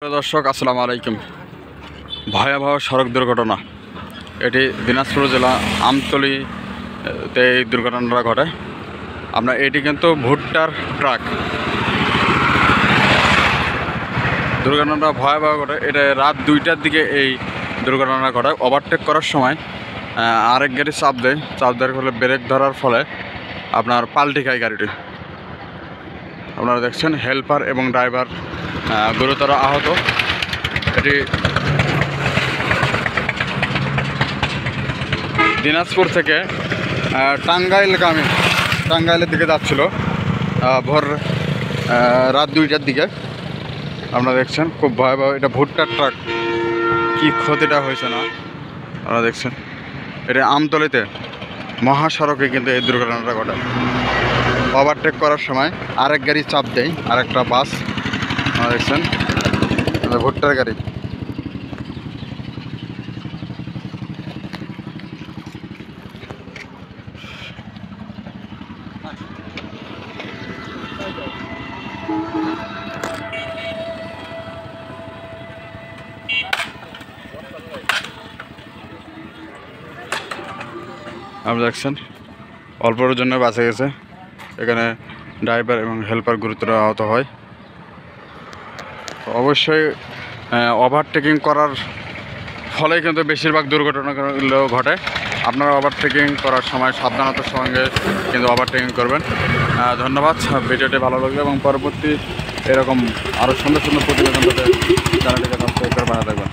প্রিয় দর্শক আসসালামু আলাইকুম। ভয়াবহ সড়ক দুর্ঘটনা, এটি দিনাজপুর জেলা আমতলীতে এই দুর্ঘটনাটা ঘটে। এটি কিন্তু ভুট্টার ট্রাক। দুর্ঘটনাটা ভয়াবহ ঘটে। এটা রাত 2টার দিকে এই দুর্ঘটনা ঘটে। ওভারটেক করার সময় আরেক গাড়ি চাপ দেওয়ার ফলে ব্রেক ধরার ফলে পাল্টি খায় গাড়িটি। আপনারা দেখছেন হেল্পার এবং ড্রাইভার গুরুতর আহত। এটি দিনাজপুর থেকে টাঙ্গাইলের দিকে যাচ্ছিল ভোর রাত 2টার দিকে। আপনারা দেখছেন খুব ভয়াবহ। এটা ভুট্টার ট্রাক, কি ক্ষতিটা হয়েছে না আপনারা দেখছেন। এটা আমতলীতে মহাসড়কে কিন্তু এই দুর্ঘটনাটা ঘটে। ওভারটেক করার সময় আরেক গাড়ি চাপ দেয়, আরেকটা বাস। আপনারা দেখছেন ভুট্টার গাড়ি। আপনারা দেখছেন অল্পের জন্য বাঁচে গেছে। এখানে ড্রাইভার এবং হেল্পার গুরুতর আহত হয়। অবশ্যই ওভারটেকিং করার ফলে কিন্তু বেশিরভাগ দুর্ঘটনাগুলো ঘটে। আপনারা ওভারটেকিং করার সময় সাবধানতার সঙ্গে কিন্তু ওভারটেকিং করবেন। ধন্যবাদ। ভিডিওটি ভালো লাগবে এবং পরবর্তী এরকম আরও সুন্দর সুন্দর প্রতিবেদন পেতে চ্যানেলটিকে সাবস্ক্রাইব করে পাশে থাকবেন।